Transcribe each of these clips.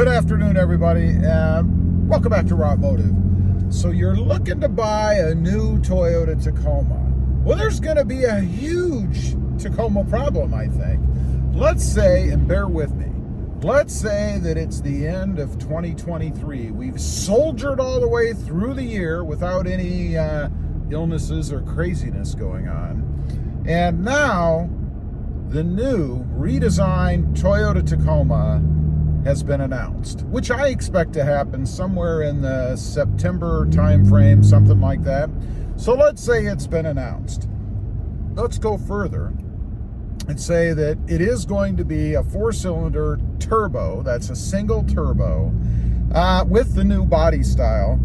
Good afternoon, everybody, and welcome back to RobMotive. So you're looking to buy a new Toyota Tacoma. Well, there's going to be a huge Tacoma problem, I think. Let's say, and bear with me, let's say that it's the end of 2023. We've soldiered all the way through the year without any illnesses or craziness going on. And now, the new redesigned Toyota Tacoma has been announced, which I expect to happen somewhere in the September timeframe, something like that. So let's say it's been announced. Let's go further and say that it is going to be a 4-cylinder turbo, that's a single turbo, with the new body style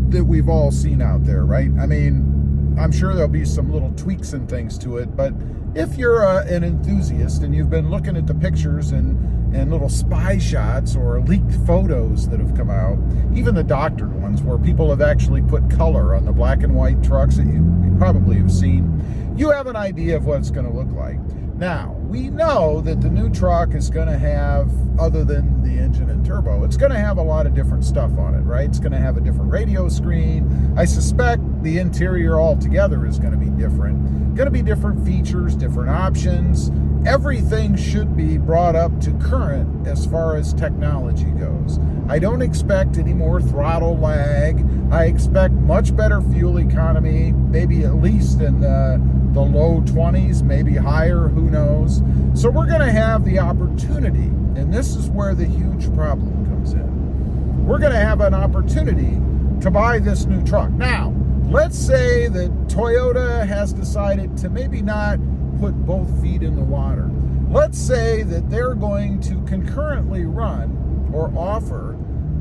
that we've all seen out there, right? I mean, I'm sure there'll be some little tweaks and things to it, but if you're an enthusiast and you've been looking at the pictures and little spy shots or leaked photos that have come out, even the doctored ones where people have actually put color on the black and white trucks that you probably have seen, you have an idea of what it's going to look like. Now, we know that the new truck is going to have, other than the engine and turbo, it's going to have a lot of different stuff on it, right? It's going to have a different radio screen. I suspect the interior altogether is going to be different. Going to be different features, different options. Everything should be brought up to current as far as technology goes. I don't expect any more throttle lag. I expect much better fuel economy, maybe at least in the low 20s, maybe higher, who knows. So we're going to have the opportunity, and this is where the huge problem comes in. We're going to have an opportunity to buy this new truck. Now, let's say that Toyota has decided to maybe not put both feet in the water. Let's say that they're going to concurrently run or offer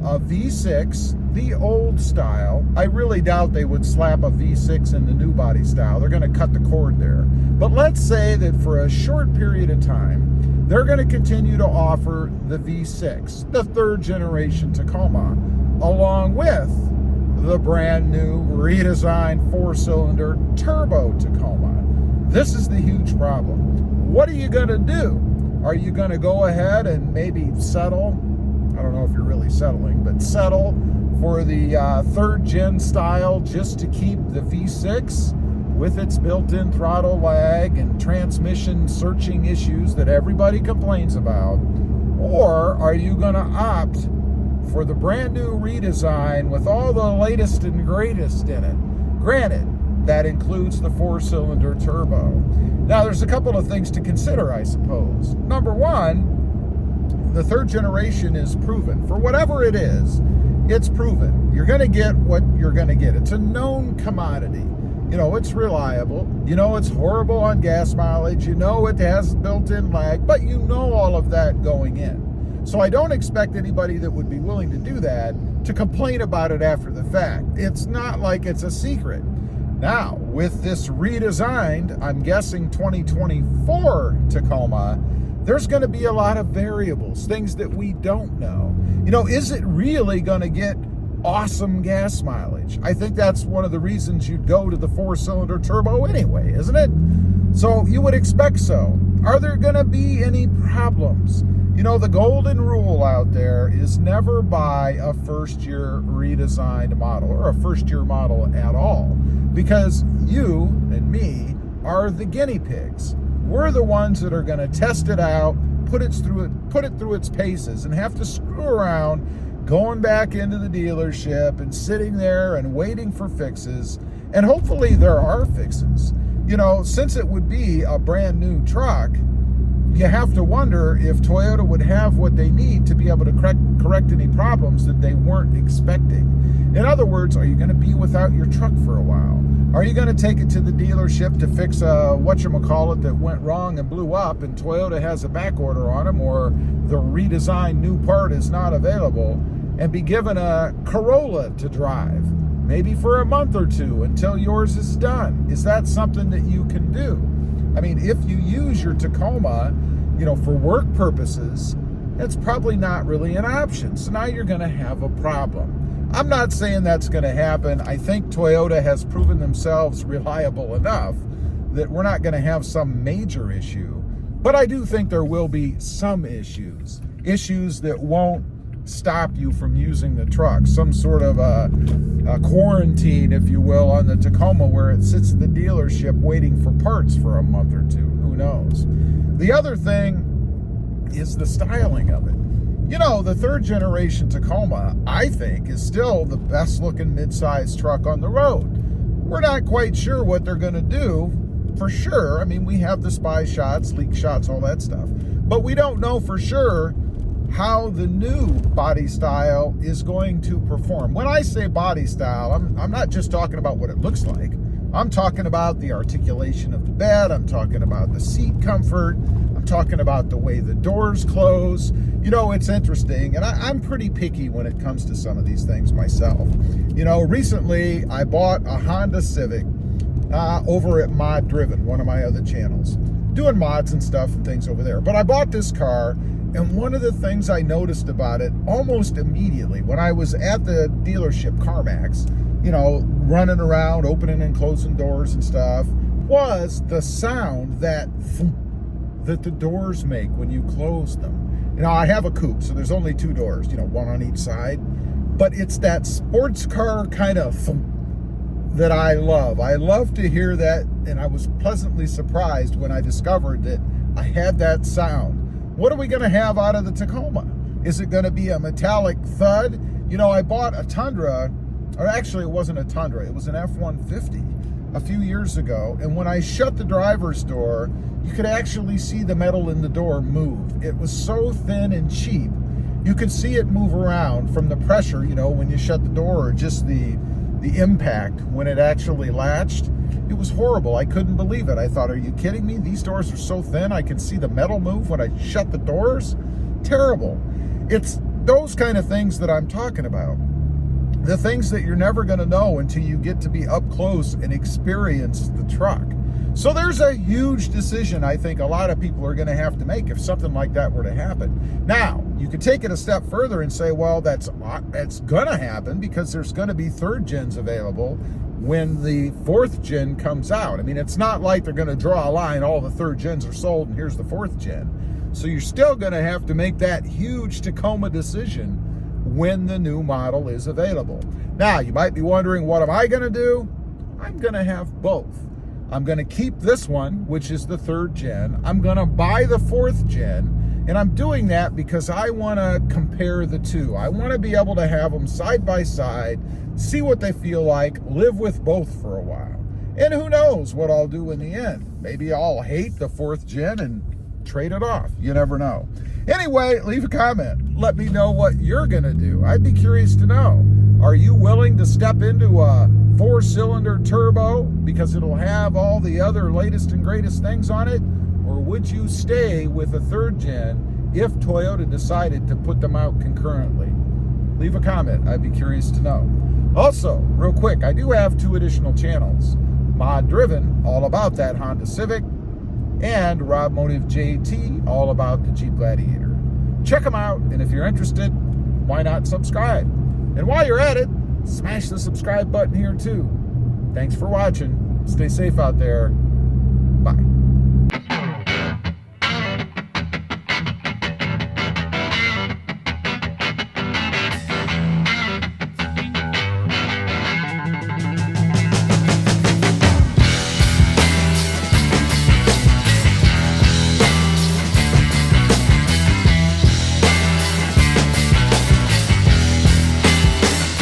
a V6, the old style. I really doubt they would slap a V6 in the new body style. They're going to cut the cord there. But let's say that for a short period of time, they're going to continue to offer the V6, the third generation Tacoma, along with the brand new redesigned 4-cylinder turbo Tacoma. This is the huge problem. What are you going to do? Are you going to go ahead and maybe settle? I don't know if you're really settling, but settle for the third gen style just to keep the V6 with its built-in throttle lag and transmission searching issues that everybody complains about? Or are you going to opt for the brand new redesign with all the latest and greatest in it? Granted, that includes the 4-cylinder turbo. Now, there's a couple of things to consider, I suppose. Number one, the third generation is proven. For whatever it is, it's proven. You're going to get what you're going to get. It's a known commodity. You know, it's reliable. You know, it's horrible on gas mileage. You know, it has built-in lag, but you know all of that going in. So I don't expect anybody that would be willing to do that to complain about it after the fact. It's not like it's a secret. Now, with this redesigned, I'm guessing 2024 Tacoma, there's going to be a lot of variables, things that we don't know. You know, is it really going to get awesome gas mileage? I think that's one of the reasons you'd go to the 4-cylinder turbo anyway, isn't it? So you would expect so. Are there going to be any problems? You know, the golden rule out there is never buy a first-year redesigned model or a first-year model at all, because you and me are the guinea pigs. We're the ones that are going to test it out, put it through its paces, and have to screw around going back into the dealership and sitting there and waiting for fixes. And hopefully there are fixes. You know, since it would be a brand new truck, you have to wonder if Toyota would have what they need to be able to correct any problems that they weren't expecting. In other words, are you going to be without your truck for a while? Are you going to take it to the dealership to fix a whatchamacallit that went wrong and blew up and Toyota has a back order on them, or the redesigned new part is not available, and be given a Corolla to drive, maybe for a month or two until yours is done? Is that something that you can do? I mean, if you use your Tacoma, you know, for work purposes, it's probably not really an option. So now you're going to have a problem. I'm not saying that's going to happen. I think Toyota has proven themselves reliable enough that we're not going to have some major issue. But I do think there will be some issues that won't stop you from using the truck. Some sort of a quarantine, if you will, on the Tacoma, where it sits at the dealership waiting for parts for a month or two. Who knows? The other thing is the styling of it. You know, the third generation Tacoma, I think, is still the best looking mid-sized truck on the road. We're not quite sure what they're going to do for sure. I mean, we have the spy shots, leak shots, all that stuff. But we don't know for sure how the new body style is going to perform. When I say body style, I'm not just talking about what it looks like. I'm talking about the articulation of the bed. I'm talking about the seat comfort. I'm talking about the way the doors close. You know, it's interesting, and I'm pretty picky when it comes to some of these things myself. You know, recently I bought a Honda Civic over at Mod Driven, one of my other channels, doing mods and stuff and things over there. But I bought this car, and one of the things I noticed about it almost immediately when I was at the dealership, CarMax, you know, running around, opening and closing doors and stuff, was the sound that the doors make when you close them. You know, I have a coupe, so there's only two doors, you know, one on each side. But it's that sports car kind of that I love. I love to hear that, and I was pleasantly surprised when I discovered that I had that sound. What are we going to have out of the Tacoma? Is it going to be a metallic thud? You know, I bought a Tundra, or actually it wasn't a Tundra, it was an F-150 a few years ago, and when I shut the driver's door, you could actually see the metal in the door move. It was so thin and cheap, you could see it move around from the pressure, you know, when you shut the door, or just the impact when it actually latched. It was horrible. I couldn't believe it. I thought, are you kidding me? These doors are so thin, I can see the metal move when I shut the doors? Terrible. It's those kind of things that I'm talking about. The things that you're never going to know until you get to be up close and experience the truck. So there's a huge decision I think a lot of people are going to have to make if something like that were to happen. Now, you could take it a step further and say, well, that's going to happen because there's going to be third gens available when the fourth gen comes out. I mean, it's not like they're going to draw a line, all the third gens are sold and here's the fourth gen. So you're still going to have to make that huge Tacoma decision when the new model is available. Now, you might be wondering, what am I going to do? I'm going to have both. I'm going to keep this one, which is the third gen. I'm going to buy the fourth gen, and I'm doing that because I want to compare the two. I want to be able to have them side by side, see what they feel like, live with both for a while. And who knows what I'll do in the end. Maybe I'll hate the fourth gen and trade it off. You never know. Anyway, leave a comment. Let me know what you're going to do. I'd be curious to know. Are you willing to step into a 4-cylinder turbo because it'll have all the other latest and greatest things on it? Or would you stay with a third gen if Toyota decided to put them out concurrently? Leave a comment. I'd be curious to know. Also, real quick, I do have 2 additional channels. Mod Driven, all about that Honda Civic, and RobMotive JT, all about the Jeep Gladiator. Check them out, and if you're interested, why not subscribe? And while you're at it, smash the subscribe button here too. Thanks for watching. Stay safe out there. Bye.